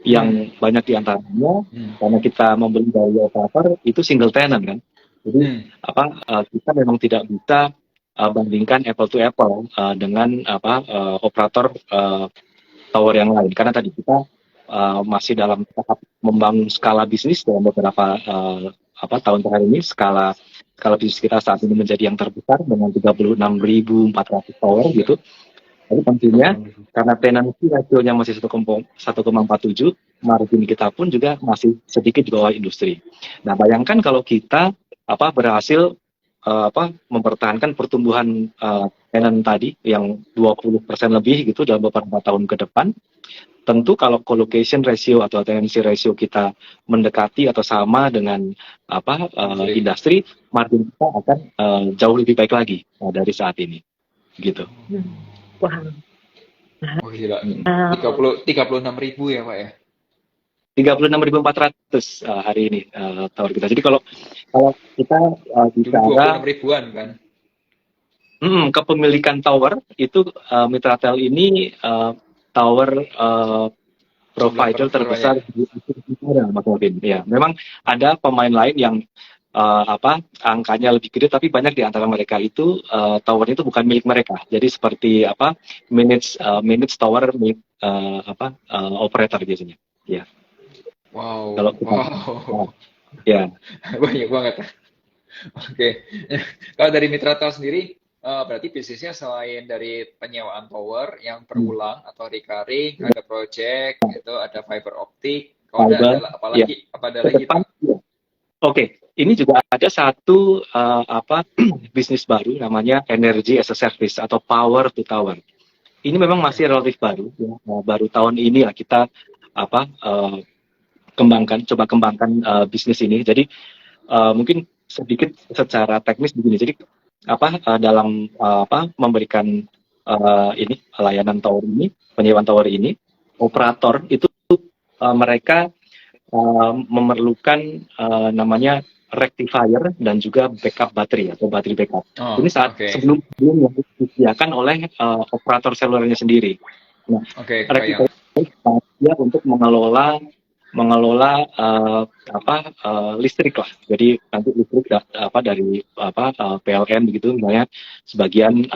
yang banyak di antaranya karena kita membeli dari operator itu single tenant kan. Jadi kita memang tidak bisa bandingkan apple to apple dengan operator tower yang lain karena tadi kita masih dalam tahap membangun skala bisnis dalam beberapa tahun terakhir ini skala bisnis kita saat ini menjadi yang terbesar dengan 36.400 tower gitu. Jadi tentunya karena tenancy ratio-nya masih 1,47, margin kita pun juga masih sedikit di bawah industri. Nah, bayangkan kalau kita berhasil mempertahankan pertumbuhan tenant tadi yang 20% lebih gitu dalam beberapa tahun ke depan. Tentu kalau colocation ratio atau tenancy ratio kita mendekati atau sama dengan industri, margin kita akan jauh lebih baik lagi dari saat ini, gitu. Wah. Oh gila, 36.000 ya Pak ya? 36.400 hari ini tower kita. Jadi kalau kita bicara 26 ribuan kan? Kepemilikan tower itu Mitratel ini tower provider terbesar di Indonesia, Mas Melvin. Ya, memang ada pemain lain yang angkanya lebih gede, tapi banyak di antara mereka itu towernya itu bukan milik mereka. Jadi seperti manage tower milik operator biasanya. Ya. Wow. Kalau kita, ya. Banyak banget. Oke. Kalau dari Mitratel sendiri, berarti bisnisnya selain dari penyewaan tower yang berulang atau recurring, ada project, itu ada fiber optik. Kalau ada apalagi apa ada lagi Pak? Oke, ini juga ada satu bisnis baru namanya Energy as a Service atau Power to Tower. Ini memang masih relatif baru, ya. Baru tahun ini lah kita coba kembangkan bisnis ini. Jadi mungkin sedikit secara teknis begini. Jadi dalam memberikan layanan tower ini, penyewaan tower ini, operator itu mereka memerlukan namanya rectifier dan juga backup baterai atau baterai backup. Ini sebelum yang disediakan oleh operator selulernya sendiri. Nah, rectifier dia untuk mengelola listrik lah. Jadi nanti listrik dari PLN begitu, misalnya sebagian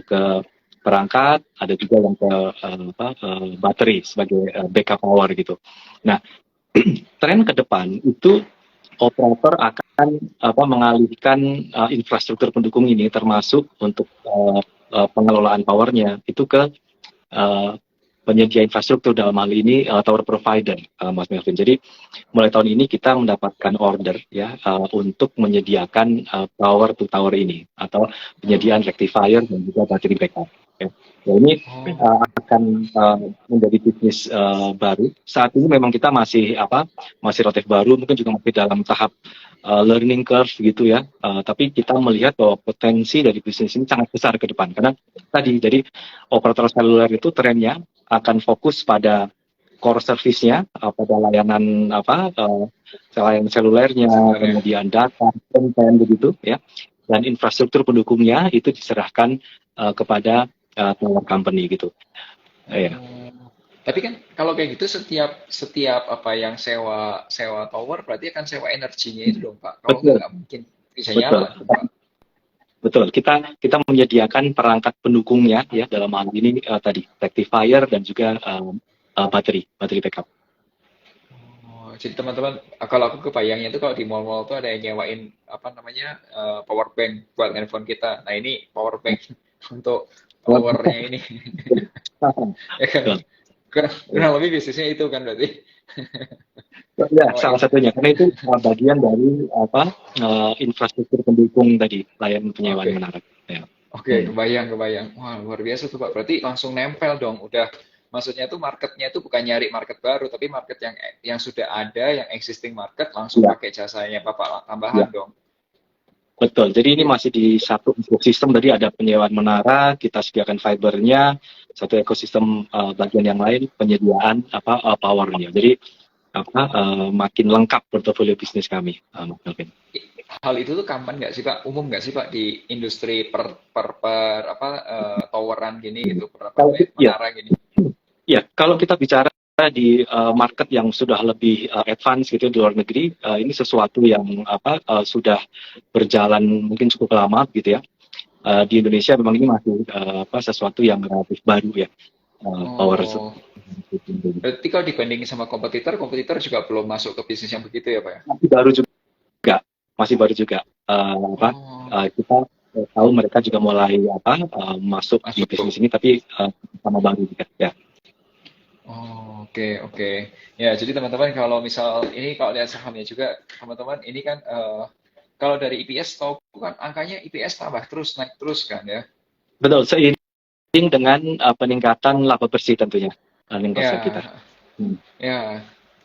ke perangkat, ada juga yang ke baterai sebagai backup power gitu. Nah, tren ke depan itu operator akan mengalihkan infrastruktur pendukung ini termasuk untuk pengelolaan powernya itu ke penyedia infrastruktur, dalam hal ini tower provider, Mas Melvin. Jadi mulai tahun ini kita mendapatkan order ya untuk menyediakan power to tower ini atau penyediaan rectifier dan juga battery backup. Ya. Nah, ini akan menjadi bisnis baru. Saat ini memang kita masih relatif baru, mungkin juga masih dalam tahap learning curve gitu ya. Tapi kita melihat bahwa potensi dari bisnis ini sangat besar ke depan karena tadi jadi operator seluler itu trennya akan fokus pada core service-nya, pada layanan layanan selulernya, kemudian data, konten begitu ya, dan infrastruktur pendukungnya itu diserahkan kepada tower company gitu. Ya. Tapi kan kalau kayak gitu setiap yang sewa tower berarti akan sewa energinya itu dong Pak. Kalau nggak mungkin bisa nyala tuh Pak. Betul, kita menyediakan perangkat pendukungnya ya dalam hal ini tadi rectifier dan juga baterai backup. Jadi teman-teman, kalau aku kebayangnya itu kalau di mall-mall tuh ada yang nyewain power bank buat handphone kita. Nah ini power bank untuk towernya ini. Ya kan? Kurang lebih bisnisnya itu kan berarti. Ya, salah satunya karena itu bagian dari infrastruktur pendukung tadi layanan penyewaan menara. Ya. Oke, kebayang. Wah, luar biasa tuh Pak. Berarti langsung nempel dong. Udah, maksudnya tuh marketnya tuh bukan nyari market baru, tapi market yang sudah ada, yang existing market langsung pakai jasanya Bapak tambahan dong. Betul. Jadi ini masih di satu ekosistem. Tadi ada penyewaan menara, kita sediakan fibernya, satu ekosistem bagian yang lain penyediaan powernya. Jadi makin lengkap portofolio bisnis kami, Mas Melvin. Hal itu tuh kapan nggak sih Pak? Umum nggak sih Pak di industri toweran gini gitu, menara gini? Ya, kalau kita bicara di market yang sudah lebih advance gitu di luar negeri, ini sesuatu yang sudah berjalan mungkin cukup lama gitu ya. Di Indonesia memang ini masih sesuatu yang relatif baru ya, power Oh, berarti kalau dibandingin sama kompetitor, kompetitor juga belum masuk ke bisnis yang begitu ya, Pak ya? masih baru juga, masih baru juga. Oh, Kita tahu mereka juga mulai masuk di masuk. bisnis ini, tapi sama baru juga ya. Oh, oke, oke. Ya, jadi teman-teman kalau misal ini kalau lihat sahamnya juga, teman-teman ini kan kalau dari EPS tahu kan angkanya EPS tambah terus naik terus kan ya. Betul, seiring dengan peningkatan laba bersih tentunya, earning per share kita. Ya, ya.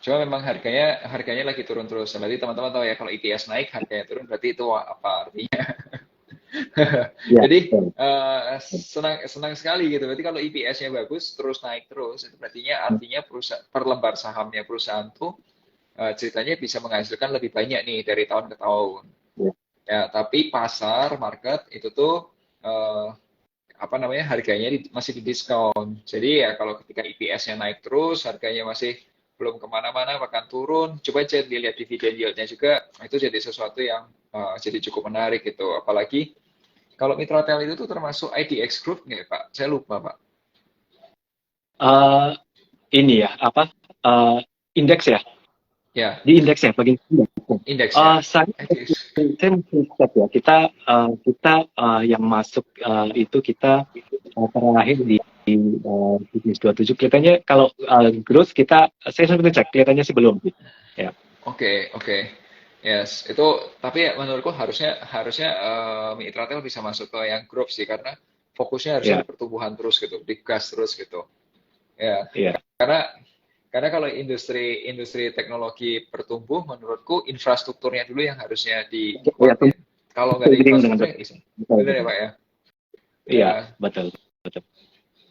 Cuma memang harganya lagi turun terus. Berarti teman-teman tahu ya kalau EPS naik harganya turun berarti itu apa artinya? Ya, Jadi betul. senang senang sekali gitu. Berarti kalau EPS-nya bagus terus naik terus itu artinya perusahaan per lembar sahamnya perusahaan tuh ceritanya bisa menghasilkan lebih banyak nih dari tahun ke tahun. Ya. Ya, tapi pasar market itu tuh eh, apa namanya harganya masih di diskon. Jadi ya kalau ketika EPS-nya naik terus, harganya masih belum kemana-mana bahkan turun. Coba aja dilihat dividen yield-nya juga, itu jadi sesuatu yang jadi cukup menarik gitu. Apalagi kalau Mitra Tel itu tuh termasuk IDX Group nggak Pak? Saya lupa Pak. Eh, ini ya eh, indeks ya, Ya, di indeks ya, bagi indeks. indeks ya. Saya IDX. mungkin cek ya, kita yang masuk itu kita terakhir di bisnis 27 kelihatannya kalau growth kita, saya sempat cek kelihatannya sih belum ya. Oke, oke. Yes, itu tapi ya menurutku harusnya harusnya Mitra Tel bisa masuk ke yang grup sih karena fokusnya harusnya Ya, di pertumbuhan terus gitu, di gas terus gitu. Ya, ya, karena karena kalau industri industri teknologi bertumbuh, menurutku infrastrukturnya dulu yang harusnya ya, dikuatin. Kalau nggak ada seiring dengan infrastrukturnya, betul, bener ya betul. Pak ya? Iya, Ya, betul, betul.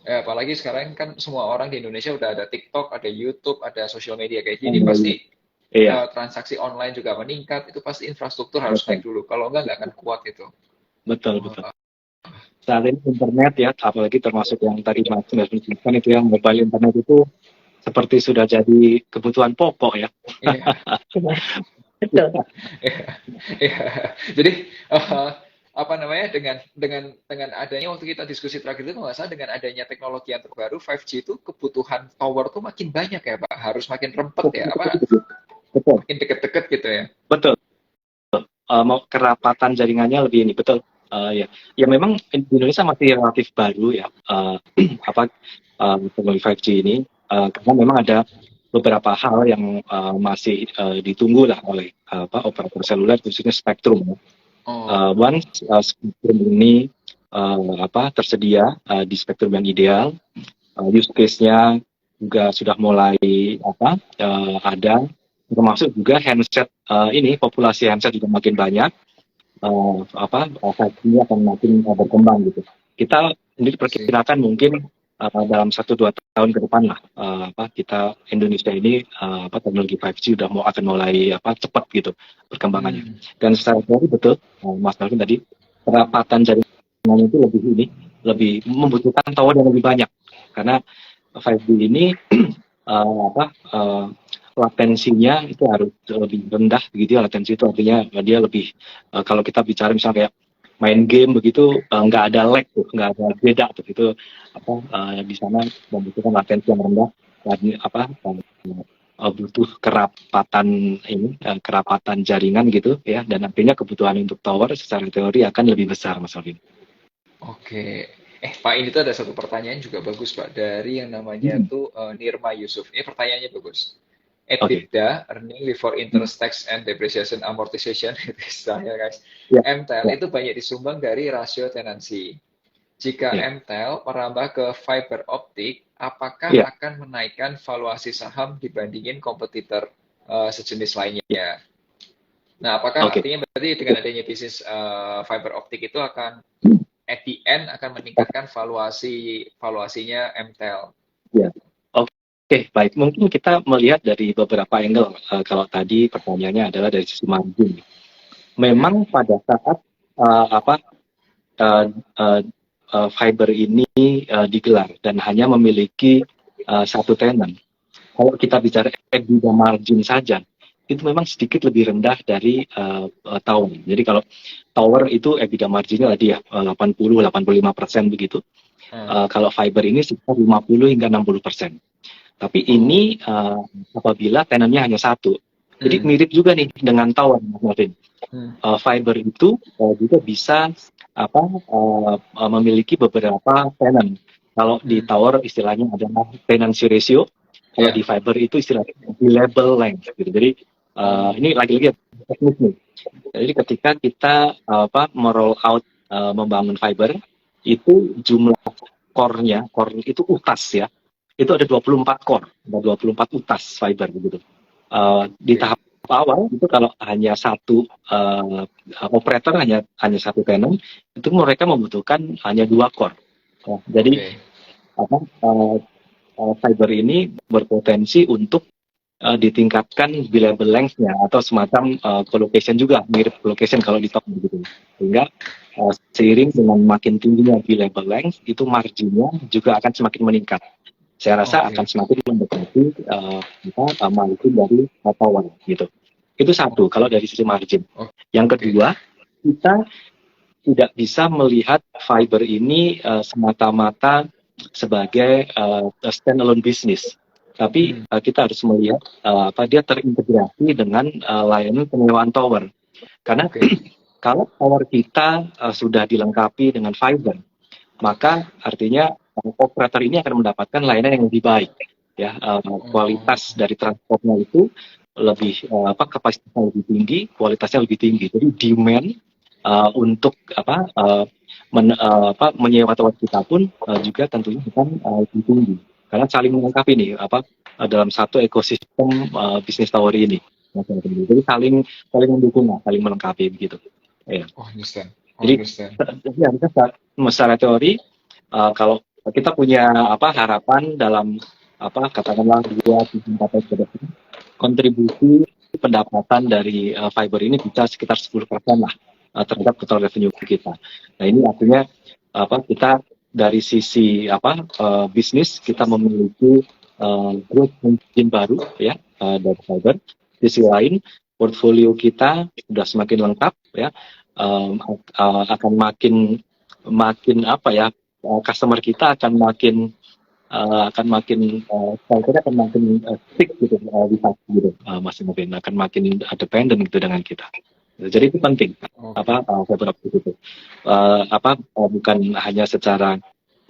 ya, apalagi sekarang kan semua orang di Indonesia udah ada TikTok, ada YouTube, ada sosial media kayak gini, pasti Iya, transaksi online juga meningkat, itu pasti infrastruktur harus naik betul, dulu. Kalau nggak akan kuat itu. betul, betul. Wah, Saat ini internet ya, apalagi termasuk yang tadi Mas sebutkan itu, yang mobile internet itu seperti sudah jadi kebutuhan pokok ya. iya, Betul. iya, iya. Jadi eh, apa namanya dengan adanya waktu kita diskusi terakhir itu nggak salah dengan adanya teknologi yang terbaru 5G itu kebutuhan tower tuh makin banyak ya Pak, harus makin rempet ya, apa Betul, makin deket-deket gitu ya. betul. Mau kerapatan jaringannya lebih ini, betul. Ya, ya memang di Indonesia masih relatif baru ya, teknologi 5G ini, karena memang ada beberapa hal yang masih ditunggu lah oleh operator seluler, khususnya spektrum. Oh, Once spektrum ini tersedia di spektrum yang ideal, use case-nya juga sudah mulai ada, termasuk juga handset, ini populasi handset juga makin banyak, 5G akan makin berkembang gitu. Kita ini sih. diperkirakan mungkin dalam 1-2 tahun ke depan lah, kita Indonesia ini teknologi 5G akan mulai cepat gitu perkembangannya. Hmm, Dan secara teori betul, Mas Melvin tadi, kerapatan jaringan itu lebih membutuhkan tower yang lebih banyak, karena 5G ini latensinya itu harus lebih rendah begitu ya. Latensi itu artinya dia lebih, kalau kita bicara misalnya kayak main game begitu, nggak ada lag tuh, nggak ada beda tuh itu, di sana membutuhkan latensi yang rendah, dan butuh kerapatan jaringan gitu ya, dan artinya kebutuhan untuk tower secara teori akan lebih besar, Mas Alvin. oke. Pak ini tuh ada satu pertanyaan juga bagus Pak dari yang namanya Hmm. tuh Nirma Yusuf. Ini pertanyaannya bagus. Oke. EBITDA, earning before interest, tax, and depreciation, amortization, itu istilahnya guys. Ya, MTEL ya, itu banyak disumbang dari rasio tenansi. Jika ya, MTEL merambah ke fiber optik, apakah ya. akan menaikkan valuasi saham dibandingin kompetitor sejenis lainnya? Nah, apakah Oke. artinya berarti dengan adanya bisnis fiber optik itu akan at the end akan Oke. meningkatkan valuasinya MTEL? Ya. Oke, baik. Mungkin kita melihat dari beberapa angle. Kalau tadi pertanyaannya adalah dari sisi margin. Ya, Memang pada saat uh, apa uh, uh, fiber ini digelar dan hanya memiliki satu tenant, kalau kita bicara EBITDA margin saja, itu memang sedikit lebih rendah dari tower. Jadi kalau tower itu EBITDA marginnya tadi ya 80-85% begitu. Kalau fiber ini sekitar 50 hingga 60%. Tapi ini apabila tenannya hanya satu. Jadi mirip juga nih dengan tower, Mas Martin. Fiber itu juga bisa memiliki beberapa tenant. Kalau di tower istilahnya adalah tenancy ratio, kalau di fiber itu istilahnya billable length. Gitu. Jadi ini lagi-lagi teknis nih. Jadi ketika kita meroll out membangun fiber, itu jumlah core-nya, core itu utas ya, itu ada 24 core, ada 24 utas fiber begitu. Di tahap awal itu kalau hanya satu operator, hanya satu tenant, itu mereka membutuhkan hanya 2 core. Jadi fiber ini berpotensi untuk ditingkatkan billable length-nya atau semacam colocation juga, mirip colocation kalau di top begitu. Sehingga seiring dengan makin tingginya billable length, itu marginnya juga akan semakin meningkat. Saya rasa akan semakin mendekati margin dari tower gitu. Itu satu kalau dari sisi margin. Yang kedua, kita tidak bisa melihat fiber ini semata-mata sebagai standalone business. Tapi kita harus melihat dia terintegrasi dengan layanan penyewaan tower. Karena kalau tower kita sudah dilengkapi dengan fiber, maka artinya operator ini akan mendapatkan layanan yang lebih baik. Ya, kualitas dari transportnya itu lebih kapasitasnya lebih tinggi, kualitasnya lebih tinggi. Jadi demand untuk menyewa tower kita pun juga tentunya akan lebih tinggi. Karena saling melengkapi nih dalam satu ekosistem bisnis tower ini. Jadi saling mendukung, saling melengkapi begitu. Ya. Jadi harusnya secara teori kalau kita punya harapan dalam katakanlah 2-4 tahun ke depan, kontribusi pendapatan dari fiber ini bisa sekitar 10% lah terhadap total revenue kita. Nah ini artinya kita dari sisi bisnis kita memiliki growth engine baru ya dari fiber. Di sisi lain portfolio kita sudah semakin lengkap ya, akan makin customer kita akan makin stick gitu gitu Mas Mubin, akan makin dependent gitu dengan kita. Jadi itu penting fiber optik itu bukan hanya secara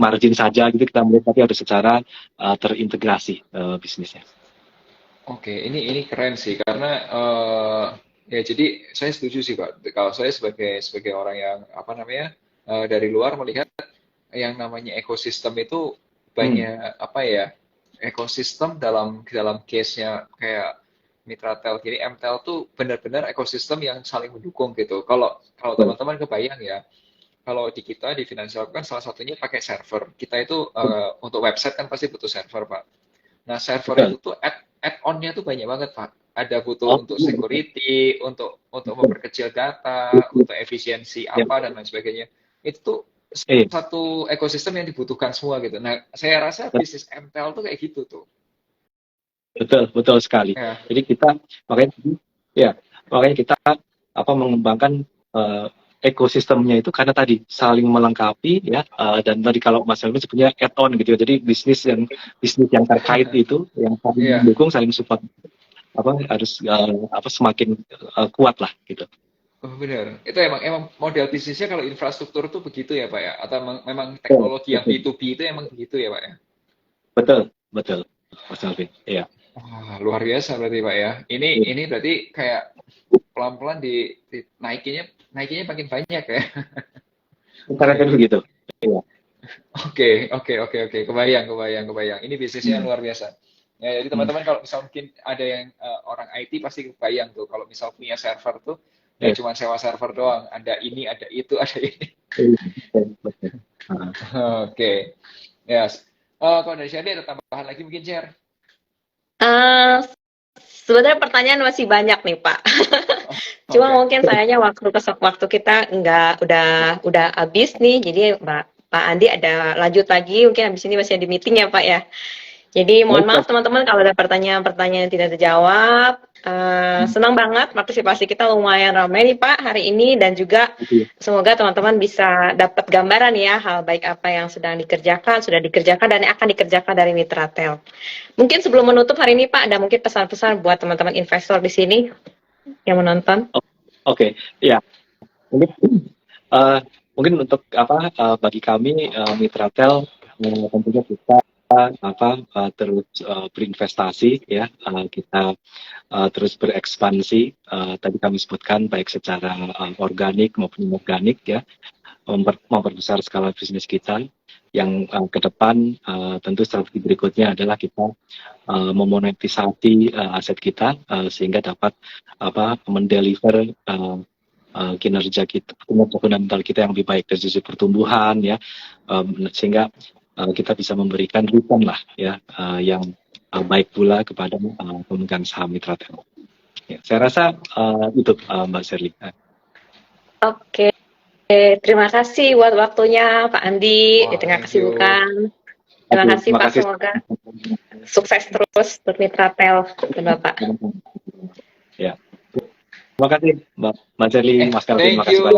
margin saja gitu kita melihat, tapi harus secara terintegrasi bisnisnya. Ini keren sih karena ya jadi saya setuju sih Pak. Kalau saya sebagai orang yang dari luar melihat yang namanya ekosistem itu banyak ekosistem dalam case-nya kayak Mitratel jadi MTel tuh benar-benar ekosistem yang saling mendukung gitu. Kalau teman-teman kebayang ya, kalau di kita di Financial kan salah satunya pakai server. Kita itu untuk website kan pasti butuh server Pak. Nah server itu tuh add-on-nya tuh banyak banget Pak. Ada butuh untuk security, untuk memperkecil data, untuk efisiensi dan lain sebagainya. Itu tuh satu ekosistem yang dibutuhkan semua gitu. Nah saya rasa bisnis MTel tuh kayak gitu tuh. Betul sekali. Jadi kita makanya kita mengembangkan ekosistemnya itu karena tadi saling melengkapi ya, dan tadi kalau Mas Helmi sebenarnya add-on gitu ya. Jadi bisnis yang terkait itu yang saling mendukung, saling support harus semakin kuat lah gitu. Benar. Itu emang model bisnisnya kalau infrastruktur tuh begitu ya Pak ya? Atau memang teknologi yang B2B itu emang begitu ya Pak ya? Betul. Mas Helmi. Iya. Luar biasa berarti Pak ya. Ini berarti kayak pelan-pelan naikinnya makin banyak ya. Karena begitu. Iya. Oke. Kebayang. Ini bisnisnya luar biasa. Ya, jadi teman-teman kalau misal mungkin ada yang orang IT pasti kebayang tuh kalau misal punya server tuh ya cuma sewa server doang. Ada ini, ada itu, ada ini. Oke. Yes. Kalau dari Sherry ada tambahan lagi mungkin share? Sebenarnya pertanyaan masih banyak nih Pak. Cuma mungkin sayangnya waktu kita udah habis nih. Jadi Pak Andi ada lanjut lagi, mungkin habis ini masih ada meeting ya Pak ya. Jadi mohon Baik, maaf teman-teman kalau ada pertanyaan-pertanyaan yang tidak terjawab. Senang banget partisipasi kita lumayan ramai nih Pak hari ini, dan juga semoga teman-teman bisa dapat gambaran ya hal baik apa yang sedang dikerjakan, sudah dikerjakan, dan yang akan dikerjakan dari Mitratel. Mungkin sebelum menutup hari ini Pak, ada mungkin pesan-pesan buat teman-teman investor di sini yang menonton. Oke, ya. Mungkin mungkin untuk bagi kami Mitratel, tentunya kita terus berinvestasi ya, kita terus berekspansi. Tadi kami sebutkan baik secara organik maupun inorganik ya, memperbesar skala bisnis kita. Yang ke depan tentu strategi berikutnya adalah kita memonetisasi aset kita sehingga dapat mendeliver kinerja kita, kinerja fundamental kita yang lebih baik dari sisi pertumbuhan ya, sehingga kita bisa memberikan return lah ya, yang baik pula kepada pemegang saham Mitratel. Ya, saya rasa itu Mbak Sherly. Oke, terima kasih buat waktunya Pak Andi di tengah Thank you. kesibukan. Terima kasih Pak, semoga sukses terus untuk Mitratel dan Bapak. Ya. Terima kasih Mbak Sherly, Mas Kelvin, Thank terima kasih you. banyak.